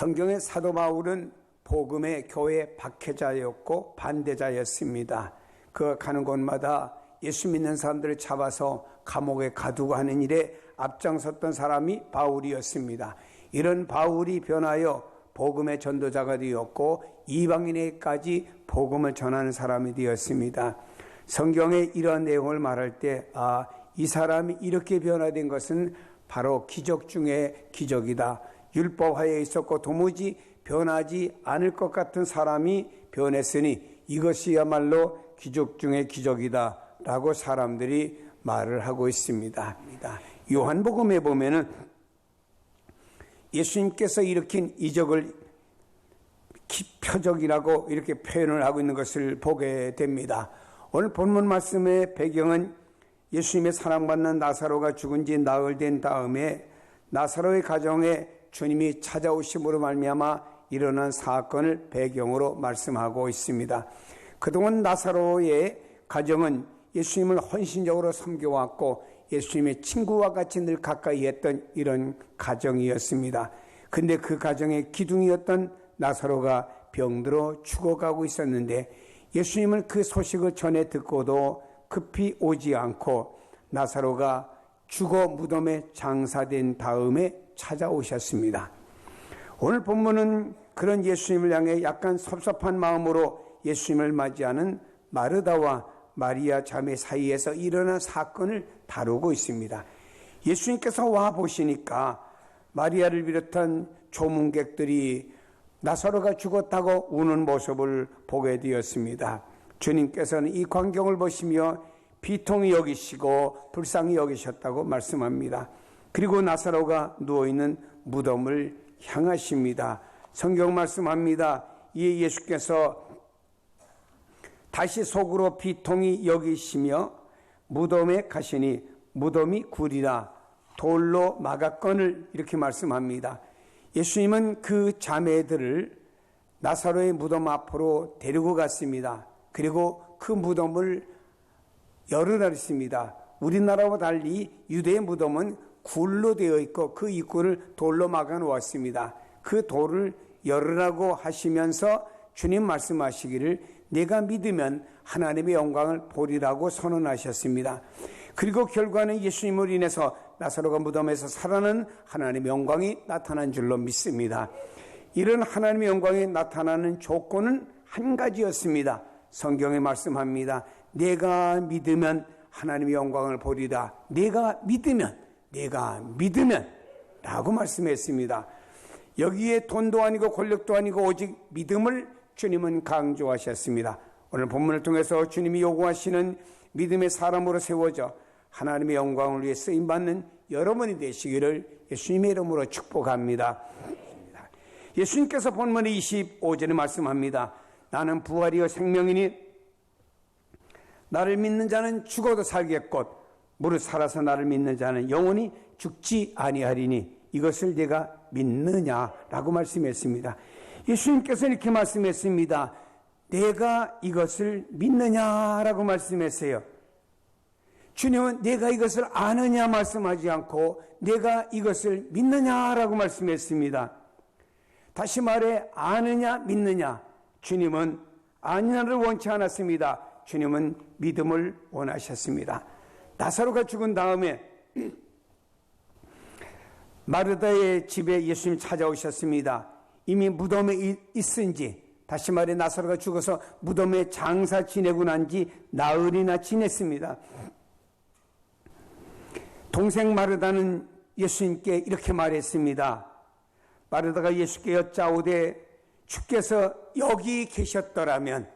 성경의 사도 바울은 복음의 교회 박해자였고 반대자였습니다. 그가 가는 곳마다 예수 믿는 사람들을 잡아서 감옥에 가두고 하는 일에 앞장섰던 사람이 바울이었습니다. 이런 바울이 변하여 복음의 전도자가 되었고 이방인에게까지 복음을 전하는 사람이 되었습니다. 성경에 이러한 내용을 말할 때 이 사람이 이렇게 변화된 것은 바로 기적 중에 기적이다. 율법하에 있었고 도무지 변하지 않을 것 같은 사람이 변했으니 이것이야말로 기적 중에 기적이다 라고 사람들이 말을 하고 있습니다. 요한복음에 보면은 예수님께서 일으킨 이적을 표적이라고 이렇게 표현을 하고 있는 것을 보게 됩니다. 오늘 본문 말씀의 배경은 예수님의 사랑받는 나사로가 죽은 지 나흘 된 다음에 나사로의 가정에 주님이 찾아오심으로 말미암아 일어난 사건을 배경으로 말씀하고 있습니다. 그동안 나사로의 가정은 예수님을 헌신적으로 섬겨왔고 예수님의 친구와 같이 늘 가까이 했던 이런 가정이었습니다. 근데 그 가정의 기둥이었던 나사로가 병들어 죽어가고 있었는데 예수님은 그 소식을 전해 듣고도 급히 오지 않고 나사로가 죽어 무덤에 장사된 다음에 찾아오셨습니다. 오늘 본문은 그런 예수님을 향해 약간 섭섭한 마음으로 예수님을 맞이하는 마르다와 마리아 자매 사이에서 일어난 사건을 다루고 있습니다. 예수님께서 와 보시니까 마리아를 비롯한 조문객들이 나사로가 죽었다고 우는 모습을 보게 되었습니다. 주님께서는 이 광경을 보시며 비통히 여기시고 불쌍히 여기셨다고 말씀합니다. 그리고 나사로가 누워있는 무덤을 향하십니다. 성경 말씀합니다. 이에 예수께서 다시 속으로 비통히 여기시며 무덤에 가시니 무덤이 굴이라 돌로 막았거늘 이렇게 말씀합니다. 예수님은 그 자매들을 나사로의 무덤 앞으로 데리고 갔습니다. 그리고 그 무덤을 열어놨습니다. 우리나라와 달리 유대의 무덤은 굴로 되어 있고 그 입구를 돌로 막아 놓았습니다. 그 돌을 열으라고 하시면서 주님 말씀하시기를 내가 믿으면 하나님의 영광을 보리라고 선언하셨습니다. 그리고 결과는 예수님을 인해서 나사로가 무덤에서 살아난 하나님의 영광이 나타난 줄로 믿습니다. 이런 하나님의 영광이 나타나는 조건은 한 가지였습니다. 성경에 말씀합니다. 내가 믿으면 하나님의 영광을 보리라. 내가 믿으면 라고 말씀했습니다. 여기에 돈도 아니고 권력도 아니고 오직 믿음을 주님은 강조하셨습니다. 오늘 본문을 통해서 주님이 요구하시는 믿음의 사람으로 세워져 하나님의 영광을 위해 쓰임받는 여러분이 되시기를 예수님의 이름으로 축복합니다. 예수님께서 본문의 25절에 말씀합니다. 나는 부활이요 생명이니 나를 믿는 자는 죽어도 살겠고 무릇 살아서 나를 믿는 자는 영원히 죽지 아니하리니 이것을 내가 믿느냐라고 말씀했습니다. 예수님께서 이렇게 말씀했습니다. 내가 이것을 믿느냐라고 말씀했어요. 주님은 내가 이것을 아느냐 말씀하지 않고 내가 이것을 믿느냐라고 말씀했습니다. 다시 말해 아느냐 믿느냐. 주님은 아느냐를 원치 않았습니다. 주님은 믿음을 원하셨습니다. 나사로가 죽은 다음에 마르다의 집에 예수님 찾아오셨습니다. 이미 무덤에 있은지 다시 말해 나사로가 죽어서 무덤에 장사 지내고 난 지 나흘이나 지냈습니다. 동생 마르다는 예수님께 이렇게 말했습니다. 마르다가 예수께 여짜오되 주께서 여기 계셨더라면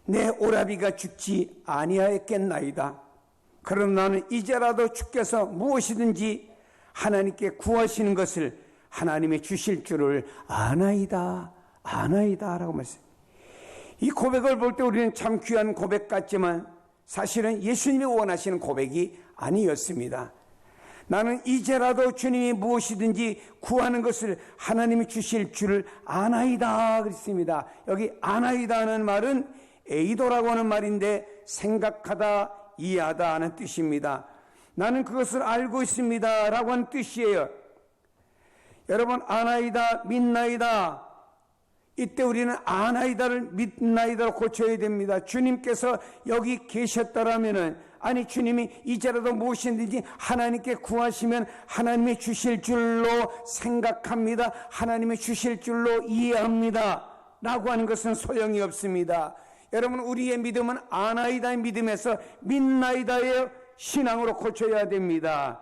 내 오라비가 죽지 아니하였겠나이다. 그러나 나는 이제라도 주께서 무엇이든지 하나님께 구하시는 것을 하나님이 주실 줄을 아나이다 라고 말씀합니다. 이 고백을 볼 때 우리는 참 귀한 고백 같지만 사실은 예수님이 원하시는 고백이 아니었습니다. 나는 이제라도 주님이 무엇이든지 구하는 것을 하나님이 주실 줄을 아나이다 그랬습니다. 여기 아나이다는 말은 에이도라고 하는 말인데 생각하다, 이해하다 하는 뜻입니다. 나는 그것을 알고 있습니다 라고 하는 뜻이에요. 여러분, 아나이다, 믿나이다. 이때 우리는 아나이다를 믿나이다로 고쳐야 됩니다. 주님께서 여기 계셨더라면은, 아니 주님이 이제라도 무엇이든지 하나님께 구하시면 하나님이 주실 줄로 생각합니다. 하나님이 주실 줄로 이해합니다. 라고 하는 것은 소용이 없습니다. 여러분, 우리의 믿음은 아나이다의 믿음에서 믿나이다의 신앙으로 고쳐야 됩니다.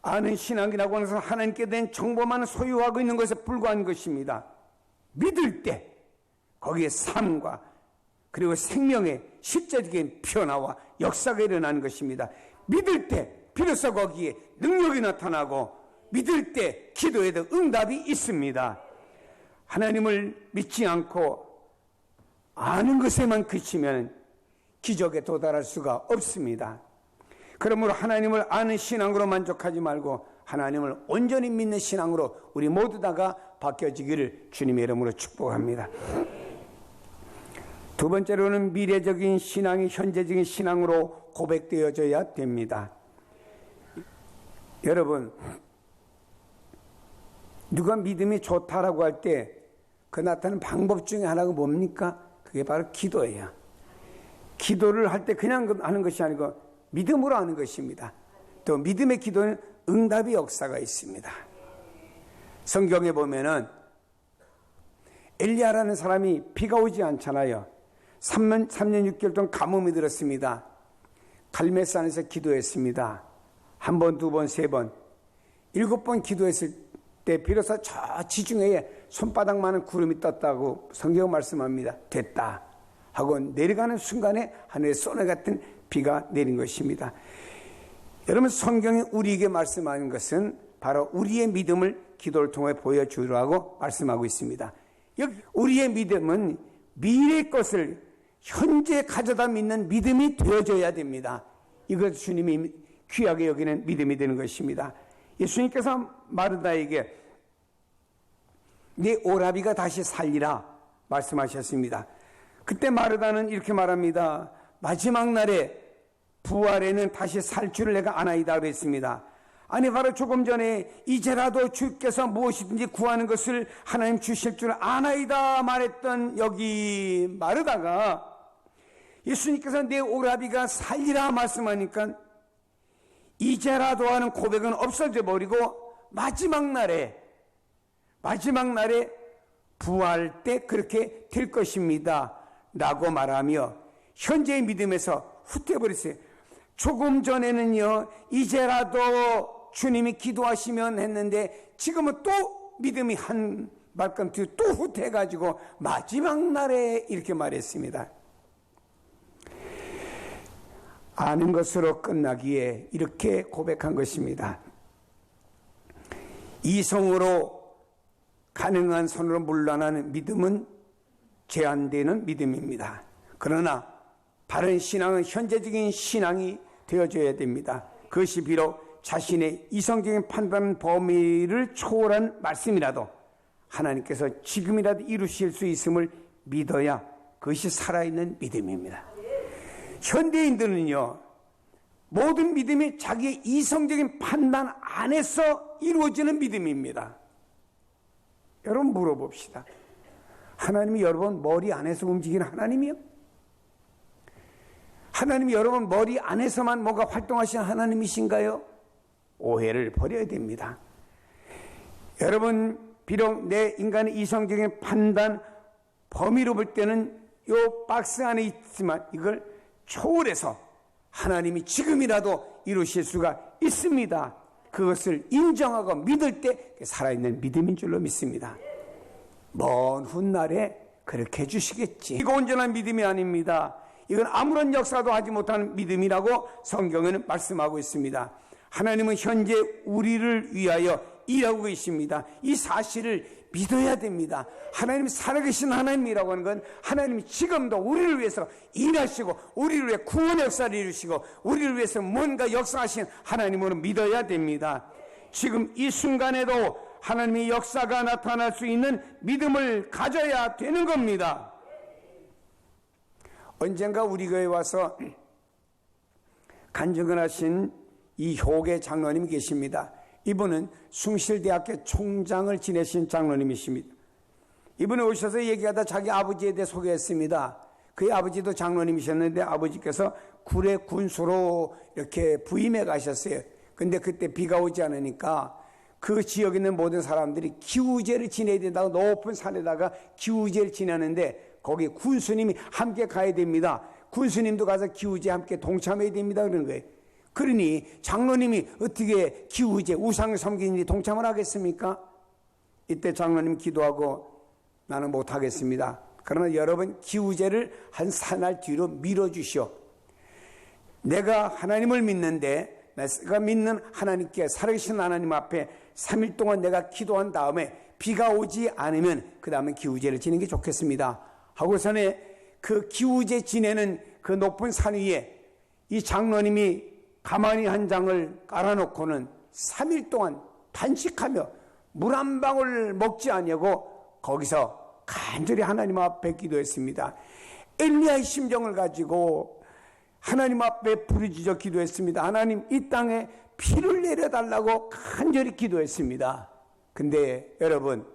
아는 신앙이라고 하는 것은 하나님께 대한 정보만 소유하고 있는 것에 불과한 것입니다. 믿을 때 거기에 삶과 그리고 생명의 실제적인 변화와 역사가 일어나는 것입니다. 믿을 때 비로소 거기에 능력이 나타나고, 믿을 때 기도에도 응답이 있습니다. 하나님을 믿지 않고 아는 것에만 그치면 기적에 도달할 수가 없습니다. 그러므로 하나님을 아는 신앙으로 만족하지 말고 하나님을 온전히 믿는 신앙으로 우리 모두 다가 바뀌어지기를 주님의 이름으로 축복합니다. 두 번째로는 미래적인 신앙이 현재적인 신앙으로 고백되어져야 됩니다. 여러분, 누가 믿음이 좋다라고 할 때 그 나타나는 방법 중에 하나가 뭡니까? 그게 바로 기도예요. 기도를 할 때 그냥 하는 것이 아니고 믿음으로 하는 것입니다. 또 믿음의 기도는 응답의 역사가 있습니다. 성경에 보면은 엘리야라는 사람이 비가 오지 않잖아요. 3년 6개월 동안 가뭄이 들었습니다. 갈멜산에서 기도했습니다. 한 번, 두 번, 세 번, 7번 기도했을 때 비로소 저 지중해에 손바닥만한 구름이 떴다고 성경 말씀합니다. 됐다 하고 내려가는 순간에 하늘에 소나 같은 비가 내린 것입니다. 여러분, 성경이 우리에게 말씀하는 것은 바로 우리의 믿음을 기도를 통해 보여주라고 말씀하고 있습니다. 여기 우리의 믿음은 미래의 것을 현재 가져다 믿는 믿음이 되어져야 됩니다. 이것 주님이 귀하게 여기는 믿음이 되는 것입니다. 예수님께서 마르다에게 네 오라비가 다시 살리라 말씀하셨습니다. 그때 마르다는 이렇게 말합니다. 마지막 날에 부활에는 다시 살 줄을 내가 아나이다 그랬습니다. 아니, 바로 조금 전에 이제라도 주께서 무엇이든지 구하는 것을 하나님 주실 줄 아나이다 말했던 여기 마르다가 예수님께서 내 오라비가 살리라 말씀하니까 이제라도 하는 고백은 없어져 버리고 마지막 날에 부활 때 그렇게 될 것입니다 라고 말하며 현재의 믿음에서 후퇴해버렸어요. 조금 전에는요, 이제라도 주님이 기도하시면 했는데 지금은 또 믿음이 한 발걸음 뒤로 또 후퇴해가지고 마지막 날에 이렇게 말했습니다. 아는 것으로 끝나기에 이렇게 고백한 것입니다. 이성으로 가능한 선으로 물러나는 믿음은 제한되는 믿음입니다. 그러나 바른 신앙은 현재적인 신앙이 되어줘야 됩니다. 그것이 비록 자신의 이성적인 판단 범위를 초월한 말씀이라도 하나님께서 지금이라도 이루실 수 있음을 믿어야 그것이 살아있는 믿음입니다. 현대인들은요, 모든 믿음이 자기의 이성적인 판단 안에서 이루어지는 믿음입니다. 여러분 물어봅시다. 하나님이 여러분 머리 안에서 움직이는 하나님이요? 하나님이 여러분 머리 안에서만 뭐가 활동하시는 하나님이신가요? 오해를 버려야 됩니다. 여러분, 비록 내 인간의 이성적인 판단 범위로 볼 때는 이 박스 안에 있지만 이걸 초월해서 하나님이 지금이라도 이루실 수가 있습니다. 그것을 인정하고 믿을 때 살아있는 믿음인 줄로 믿습니다. 먼 훗날에 그렇게 해주시겠지. 이거 온전한 믿음이 아닙니다. 이건 아무런 역사도 하지 못하는 믿음이라고 성경에는 말씀하고 있습니다. 하나님은 현재 우리를 위하여 일하고 계십니다. 이 사실을 믿어야 됩니다. 하나님이 살아계신 하나님이라고 하는 건 하나님이 지금도 우리를 위해서 일하시고 우리를 위해 구원의 역사를 이루시고 우리를 위해서 뭔가 역사하신 하나님으로 믿어야 됩니다. 지금 이 순간에도 하나님의 역사가 나타날 수 있는 믿음을 가져야 되는 겁니다. 언젠가 우리 교회에 와서 간증을 하신 이 효계 장로님이 계십니다. 이분은 숭실대학교 총장을 지내신 장로님이십니다. 이분이 오셔서 얘기하다 자기 아버지에 대해 소개했습니다. 그의 아버지도 장로님이셨는데 아버지께서 굴의 군수로 이렇게 부임해 가셨어요. 근데 그때 비가 오지 않으니까 그 지역에 있는 모든 사람들이 기우제를 지내야 된다고 높은 산에다가 기우제를 지내는데 거기 군수님이 함께 가야 됩니다. 군수님도 가서 기우제에 함께 동참해야 됩니다. 그러는 거예요. 그러니 장로님이 어떻게 기우제 우상을 섬기는 일에 동참을 하겠습니까? 이때 장로님 기도하고 나는 못하겠습니다. 그러나 여러분 기우제를 한 사날 뒤로 밀어주시오. 내가 하나님을 믿는데 내가 믿는 하나님께 살아계신 하나님 앞에 3일 동안 내가 기도한 다음에 비가 오지 않으면 그 다음에 기우제를 지내는 게 좋겠습니다. 하고서는 그 기우제 지내는 그 높은 산 위에 이 장로님이 가만히 한 장을 깔아놓고는 3일 동안 단식하며 물 한 방울 먹지 않냐고 거기서 간절히 하나님 앞에 기도했습니다. 엘리야의 심정을 가지고 하나님 앞에 부르짖어 기도했습니다. 하나님 이 땅에 피를 내려달라고 간절히 기도했습니다. 근데 여러분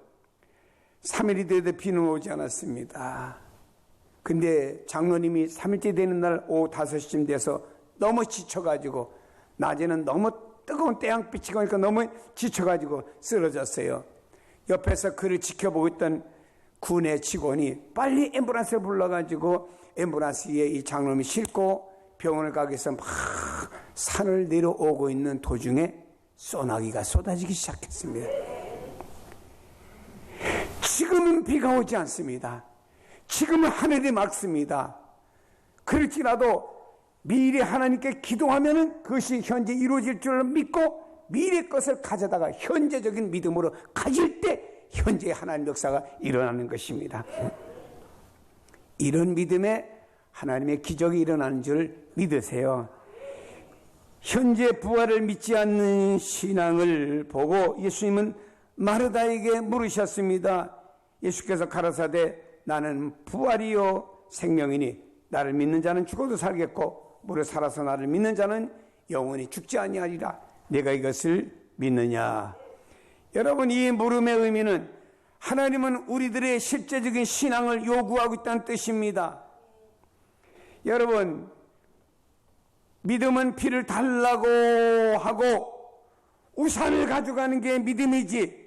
3일이 돼도 비는 오지 않았습니다. 근데 장로님이 3일째 되는 날 오후 5시쯤 돼서 너무 지쳐가지고 낮에는 너무 뜨거운 태양빛이 가니까 너무 지쳐가지고 쓰러졌어요. 옆에서 그를 지켜보고 있던 군의 직원이 빨리 앰뷸런스를 불러가지고 앰뷸런스에 이 장로님이 싣고 병원을 가기 위해서 막 산을 내려오고 있는 도중에 소나기가 쏟아지기 시작했습니다. 지금은 비가 오지 않습니다. 지금은 하늘이 맑습니다. 그럴지라도 미래 하나님께 기도하면 그것이 현재 이루어질 줄 믿고 미래 것을 가져다가 현재적인 믿음으로 가질 때 현재 하나님 역사가 일어나는 것입니다. 이런 믿음에 하나님의 기적이 일어나는 줄 믿으세요. 현재 부활을 믿지 않는 신앙을 보고 예수님은 마르다에게 물으셨습니다. 예수께서 가라사대 나는 부활이요 생명이니 나를 믿는 자는 죽어도 살겠고 무릇 살아서 나를 믿는 자는 영원히 죽지 아니하리라. 내가 이것을 믿느냐? 여러분 이 물음의 의미는 하나님은 우리들의 실제적인 신앙을 요구하고 있다는 뜻입니다. 여러분 믿음은 피를 달라고 하고 우산을 가져가는 게 믿음이지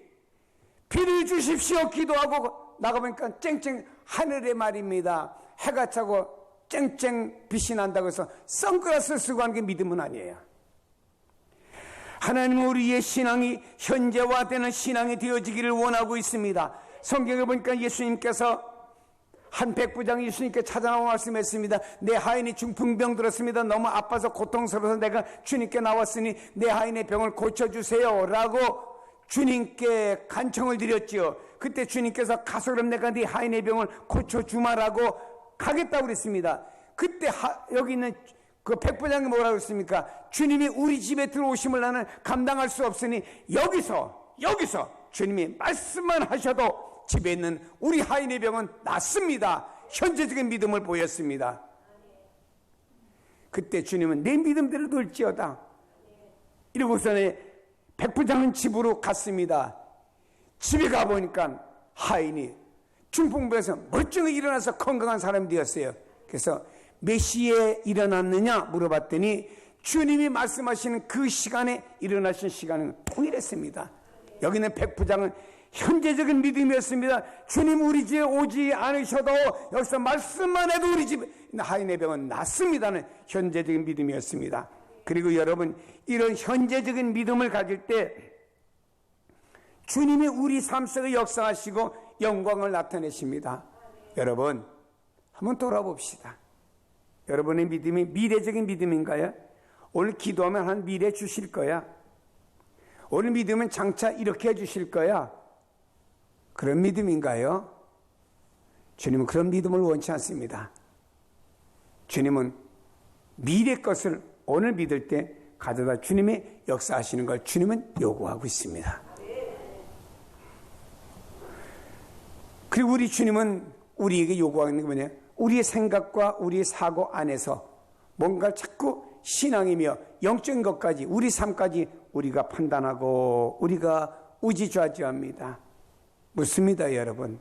피를 주십시오 기도하고 나가보니까 쨍쨍 하늘의 말입니다. 해가 차고 쨍쨍 빛이 난다고 해서 선글라스 쓰고 하는 게 믿음은 아니에요. 하나님은 우리의 신앙이 현재화되는 신앙이 되어지기를 원하고 있습니다. 성경에 보니까 예수님께서 한 백부장이 예수님께 찾아나와 말씀했습니다. 내 하인이 중풍병 들었습니다. 너무 아파서 고통스러워서 내가 주님께 나왔으니 내 하인의 병을 고쳐주세요 라고 주님께 간청을 드렸지요. 그때 주님께서 가서 그럼 내가 네 하인의 병을 고쳐주마라고 가겠다고 그랬습니다. 그때 여기 있는 그 백부장이 뭐라고 했습니까? 주님이 우리 집에 들어오심을 나는 감당할 수 없으니 여기서 주님이 말씀만 하셔도 집에 있는 우리 하인의 병은 낫습니다. 현재적인 믿음을 보였습니다. 그때 주님은 내 믿음대로 될지어다 이러고서는 백부장은 집으로 갔습니다. 집에 가보니까 하인이 중풍병에서 멀쩡히 일어나서 건강한 사람이 되었어요. 그래서 몇 시에 일어났느냐 물어봤더니 주님이 말씀하시는 그 시간에 일어나신 시간은 통일했습니다. 여기는 백부장은 현재적인 믿음이었습니다. 주님 우리 집에 오지 않으셔도 여기서 말씀만 해도 우리 집 하인의 병은 낫습니다는 현재적인 믿음이었습니다. 그리고 여러분 이런 현재적인 믿음을 가질 때 주님이 우리 삶 속에 역사하시고 영광을 나타내십니다. 여러분 한번 돌아봅시다. 여러분의 믿음이 미래적인 믿음인가요? 오늘 기도하면 한 미래 주실 거야? 오늘 믿으면 장차 이렇게 해주실 거야? 그런 믿음인가요? 주님은 그런 믿음을 원치 않습니다. 주님은 미래 것을 오늘 믿을 때 가져다 주님이 역사하시는 걸 주님은 요구하고 있습니다. 그리고 우리 주님은 우리에게 요구하는 게 뭐냐? 우리의 생각과 우리의 사고 안에서 뭔가 자꾸 신앙이며 영적인 것까지 우리 삶까지 우리가 판단하고 우리가 우지좌지합니다. 묻습니다, 여러분.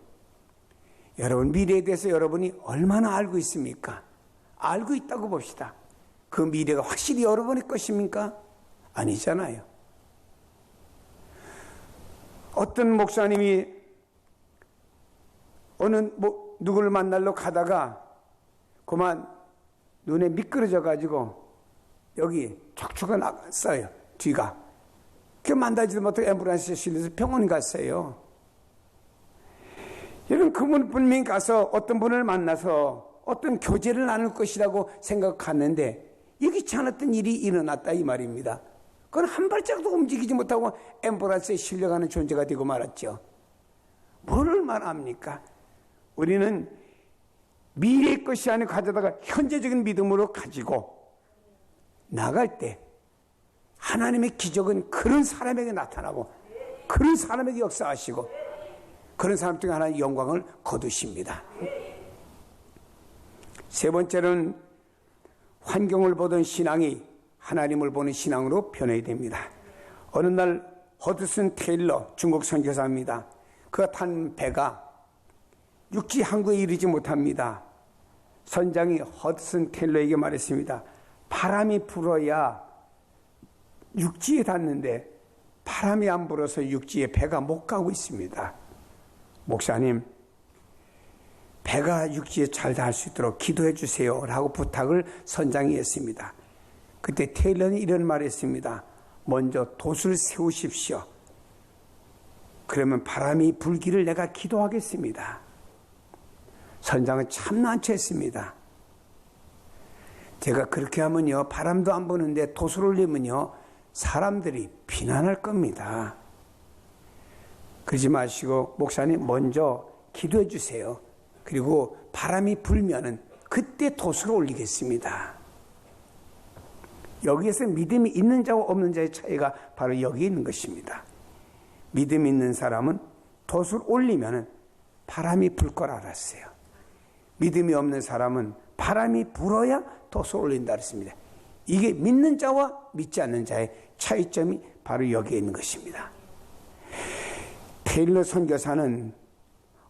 여러분, 미래에 대해서 여러분이 얼마나 알고 있습니까? 알고 있다고 봅시다. 그 미래가 확실히 여러분의 것입니까? 아니잖아요. 어떤 목사님이 어느 누구를 만나러 가다가 그만 눈에 미끄러져 가지고 여기 척추가 나갔어요. 뒤가. 그 만나지도 못하고 앰뷸런스에 실려서 병원 갔어요. 여러분, 그분 분명히 가서 어떤 분을 만나서 어떤 교제를 나눌 것이라고 생각했는데 예기치 않았던 일이 일어났다 이 말입니다. 그건 한 발짝도 움직이지 못하고 앰뷸런스에 실려가는 존재가 되고 말았죠. 뭐를 말합니까? 우리는 미래의 것이 아니고 가져다가 현재적인 믿음으로 가지고 나갈 때 하나님의 기적은 그런 사람에게 나타나고 그런 사람에게 역사하시고 그런 사람 중에 하나의 영광을 거두십니다. 세 번째는 환경을 보던 신앙이 하나님을 보는 신앙으로 변해야 됩니다. 어느 날 허드슨 테일러 중국 선교사입니다. 그가 탄 배가 육지 항구에 이르지 못합니다. 선장이 허드슨 테일러에게 말했습니다. 바람이 불어야 육지에 닿는데 바람이 안 불어서 육지에 배가 못 가고 있습니다. 목사님, 배가 육지에 잘 닿을 수 있도록 기도해 주세요 라고 부탁을 선장이 했습니다. 그때 테일러는 이런 말을 했습니다. 먼저 돛을 세우십시오. 그러면 바람이 불기를 내가 기도하겠습니다. 선장은 참 난처했습니다. 제가 그렇게 하면요, 바람도 안 부는데 돛을 올리면요, 사람들이 비난할 겁니다. 그러지 마시고 목사님 먼저 기도해 주세요. 그리고 바람이 불면은 그때 돛을 올리겠습니다. 여기에서 믿음이 있는 자와 없는 자의 차이가 바로 여기 있는 것입니다. 믿음 있는 사람은 돛을 올리면은 바람이 불 걸 알았어요. 믿음이 없는 사람은 바람이 불어야 돛을 올린다 그랬습니다. 이게 믿는 자와 믿지 않는 자의 차이점이 바로 여기에 있는 것입니다. 테일러 선교사는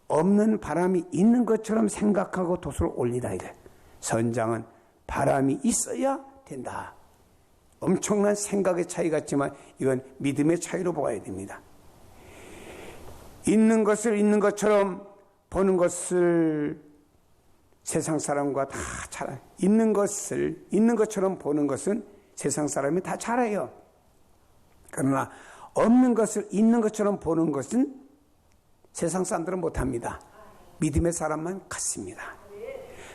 없는 바람이 있는 것처럼 생각하고 돛을 올리다 이래. 선장은 바람이 있어야 된다. 엄청난 생각의 차이 같지만 이건 믿음의 차이로 보아야 됩니다. 있는 것을 있는 것처럼 보는 것을 세상 사람과 다 잘, 있는 것을 있는 것처럼 보는 것은 세상 사람이 다 잘해요. 그러나 없는 것을 있는 것처럼 보는 것은 세상 사람들은 못합니다. 믿음의 사람만 같습니다.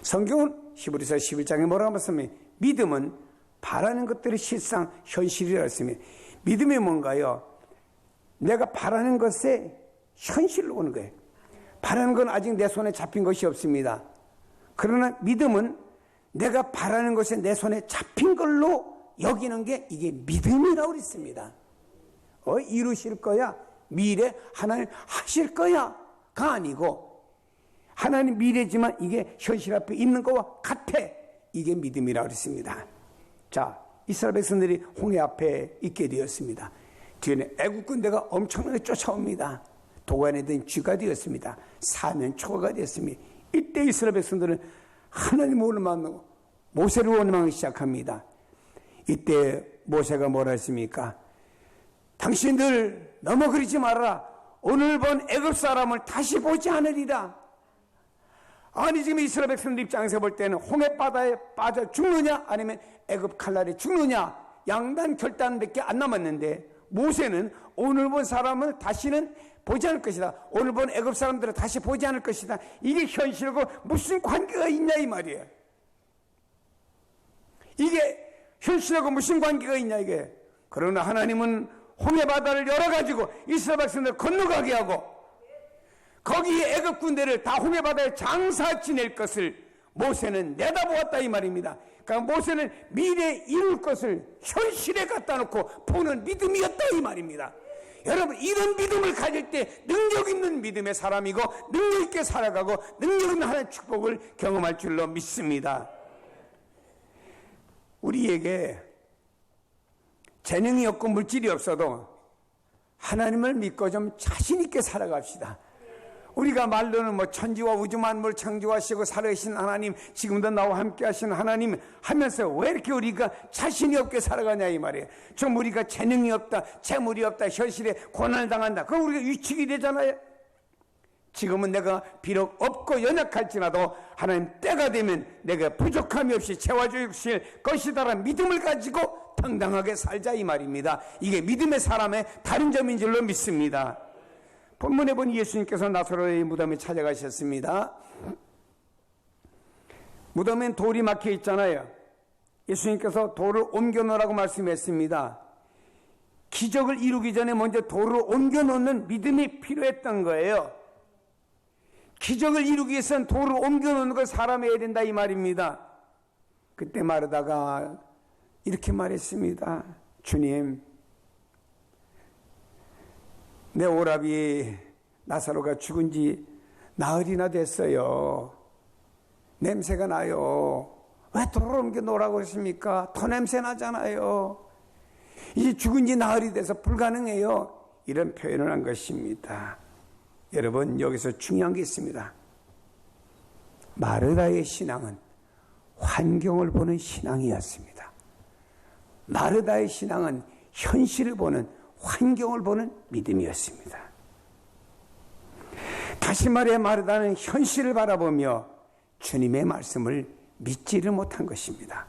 성경은 히브리서 11장에 뭐라고 말씀하면 믿음은 바라는 것들이 실상 현실이라고 했습니다. 믿음이 뭔가요? 내가 바라는 것에 현실로 오는 거예요. 바라는 건 아직 내 손에 잡힌 것이 없습니다. 그러나 믿음은 내가 바라는 것에 내 손에 잡힌 걸로 여기는 게 이게 믿음이라고 했습니다. 이루실 거야. 미래 하나님 하실 거야가 아니고 하나님 미래지만 이게 현실 앞에 있는 거와 같아. 이게 믿음이라고 했습니다. 자, 이스라엘 백성들이 홍해 앞에 있게 되었습니다. 뒤에는 애국 군대가 엄청나게 쫓아옵니다. 도관에 든 쥐가 되었습니다. 사면 초가 되었습니다. 이때 이스라엘 백성들은 하나님을 만나고 모세를 원망하기 시작합니다. 이때 모세가 뭐라 했습니까? 당신들 너무 그러지 말아라. 오늘 본 애굽 사람을 다시 보지 않으리라. 아니 지금 이스라엘 백성들 입장에서 볼 때는 홍해바다에 빠져 죽느냐 아니면 애굽 칼날에 죽느냐 양단 결단밖에 안 남았는데 모세는 오늘 본 사람을 다시는 보지 않을 것이다. 오늘 본 애굽 사람들을 다시 보지 않을 것이다. 이게 현실과 무슨 관계가 있냐 이 말이에요. 이게 현실하고 무슨 관계가 있냐 이게. 그러나 하나님은 홍해바다를 열어가지고 이스라엘 백성들 건너가게 하고 거기에 애굽 군대를 다 홍해바다에 장사 지낼 것을 모세는 내다보았다 이 말입니다. 그러니까 모세는 미래에 이룰 것을 현실에 갖다 놓고 보는 믿음이었다 이 말입니다. 여러분 이런 믿음을 가질 때 능력 있는 믿음의 사람이고 능력 있게 살아가고 능력 있는 하나님의 축복을 경험할 줄로 믿습니다. 우리에게 재능이 없고 물질이 없어도 하나님을 믿고 좀 자신 있게 살아갑시다. 우리가 말로는 뭐 천지와 우주 만물 창조하시고 살아계신 하나님, 지금도 나와 함께 하시는 하나님 하면서 왜 이렇게 우리가 자신이 없게 살아가냐 이 말이에요. 좀 우리가 재능이 없다, 재물이 없다, 현실에 고난을 당한다, 그럼 우리가 위축이 되잖아요. 지금은 내가 비록 없고 연약할지라도 하나님 때가 되면 내가 부족함이 없이 채워주실 것이다라는 믿음을 가지고 당당하게 살자 이 말입니다. 이게 믿음의 사람의 다른 점인 줄로 믿습니다. 본문에 보니 예수님께서 나사로의 무덤에 찾아가셨습니다. 무덤엔 돌이 막혀 있잖아요. 예수님께서 돌을 옮겨 놓으라고 말씀했습니다. 기적을 이루기 전에 먼저 돌을 옮겨 놓는 믿음이 필요했던 거예요. 기적을 이루기 위해서는 돌을 옮겨 놓는 걸 사람이 해야 된다 이 말입니다. 그때 마르다가 이렇게 말했습니다. 주님, 내 오라비 나사로가 죽은 지 나흘이나 됐어요. 냄새가 나요. 왜 돌을 옮겨 놓으라고 했습니까? 더 냄새 나잖아요. 이제 죽은 지 나흘이 돼서 불가능해요. 이런 표현을 한 것입니다. 여러분, 여기서 중요한 게 있습니다. 마르다의 신앙은 환경을 보는 신앙이었습니다. 마르다의 신앙은 현실을 보는, 환경을 보는 믿음이었습니다. 다시 말해 마르다는 현실을 바라보며 주님의 말씀을 믿지를 못한 것입니다.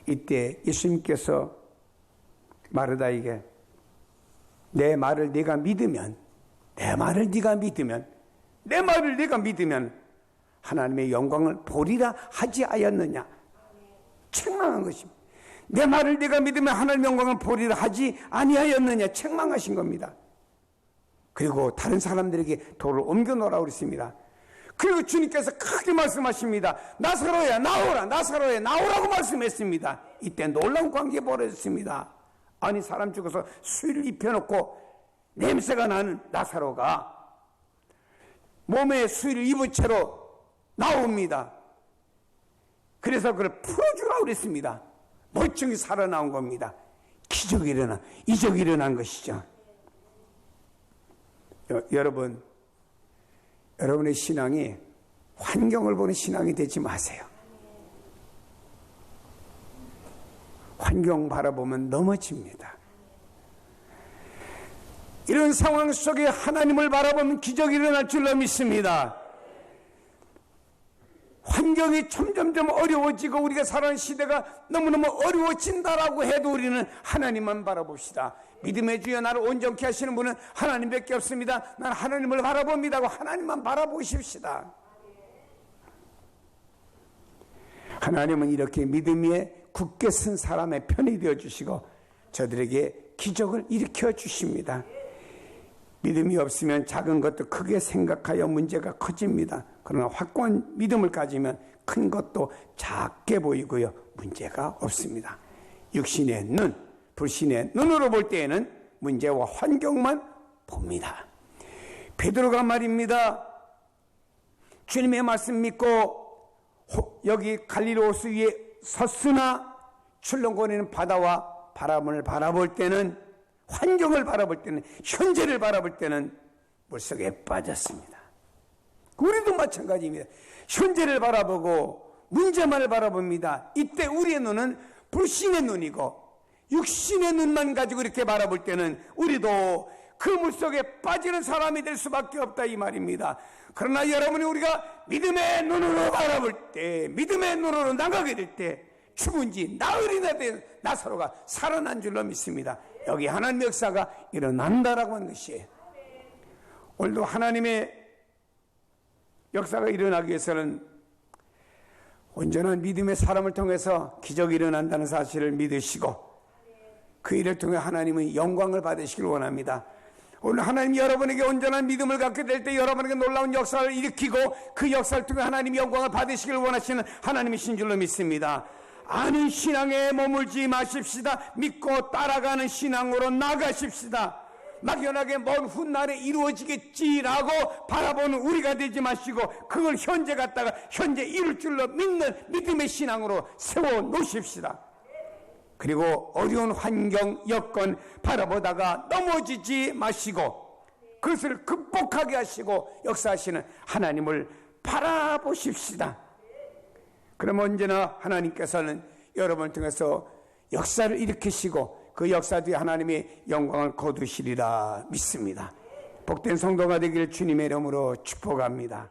이때 예수님께서 마르다에게 내 말을 네가 믿으면, 내 말을 네가 믿으면 하나님의 영광을 보리라 하지 않았느냐. 책망한 것입니다. 내 말을 네가 믿으면 하나님의 영광을 보리라 하지 아니하였느냐. 책망하신 겁니다. 그리고 다른 사람들에게 돌을 옮겨 놓으라고 그랬습니다. 그리고 주님께서 크게 말씀하십니다. 나사로야 나오라, 나사로야 나오라고 말씀했습니다. 이때 놀라운 관계가 벌어졌습니다. 아니, 사람 죽어서 수의를 입혀놓고 냄새가 나는 나사로가 몸에 수의를 입은 채로 나옵니다. 그래서 그걸 풀어주라고 그랬습니다. 멀쩡히 살아나온 겁니다. 기적이 일어난, 이적이 일어난 것이죠. 여러분, 여러분의 신앙이 환경을 보는 신앙이 되지 마세요. 환경 바라보면 넘어집니다. 이런 상황 속에 하나님을 바라보면 기적이 일어날 줄로 믿습니다. 환경이 점점점 어려워지고 우리가 살아가는 시대가 너무너무 어려워진다라고 해도 우리는 하나님만 바라봅시다. 믿음의 주여 나를 온전케 하시는 분은 하나님밖에 없습니다. 나는 하나님을 바라봅니다 하고 하나님만 바라보십시다. 하나님은 이렇게 믿음 위에 굳게 쓴 사람의 편이 되어주시고 저들에게 기적을 일으켜 주십니다. 믿음이 없으면 작은 것도 크게 생각하여 문제가 커집니다. 그러나 확고한 믿음을 가지면 큰 것도 작게 보이고요, 문제가 없습니다. 육신의 눈, 불신의 눈으로 볼 때에는 문제와 환경만 봅니다. 베드로가 말입니다. 주님의 말씀 믿고 여기 갈릴리 호수 위에 섰으나 출렁거리는 바다와 바람을 바라볼 때는, 환경을 바라볼 때는, 현재를 바라볼 때는 물속에 빠졌습니다. 우리도 마찬가지입니다. 현재를 바라보고 문제만을 바라봅니다. 이때 우리의 눈은 불신의 눈이고 육신의 눈만 가지고 이렇게 바라볼 때는 우리도 그 물속에 빠지는 사람이 될 수밖에 없다 이 말입니다. 그러나 여러분이 우리가 믿음의 눈으로 바라볼 때, 믿음의 눈으로 나가게 될 때 죽은 지 나흘이나 된 나사로가 살아난 줄로 믿습니다. 여기 하나님의 역사가 일어난다라고 하는 것이에요. 오늘도 하나님의 역사가 일어나기 위해서는 온전한 믿음의 사람을 통해서 기적이 일어난다는 사실을 믿으시고 그 일을 통해 하나님의 영광을 받으시길 원합니다. 오늘 하나님 여러분에게 온전한 믿음을 갖게 될 때 여러분에게 놀라운 역사를 일으키고 그 역사를 통해 하나님의 영광을 받으시길 원하시는 하나님이신 줄로 믿습니다. 아는 신앙에 머물지 마십시다. 믿고 따라가는 신앙으로 나가십시다. 막연하게 먼 훗날에 이루어지겠지라고 바라보는 우리가 되지 마시고 그걸 현재 갖다가 현재 이룰 줄로 믿는 믿음의 신앙으로 세워 놓으십시다. 그리고 어려운 환경, 여건 바라보다가 넘어지지 마시고 그것을 극복하게 하시고 역사하시는 하나님을 바라보십시다. 그럼 언제나 하나님께서는 여러분을 통해서 역사를 일으키시고 그 역사 뒤에 하나님의 영광을 거두시리라 믿습니다. 복된 성도가 되기를 주님의 이름으로 축복합니다.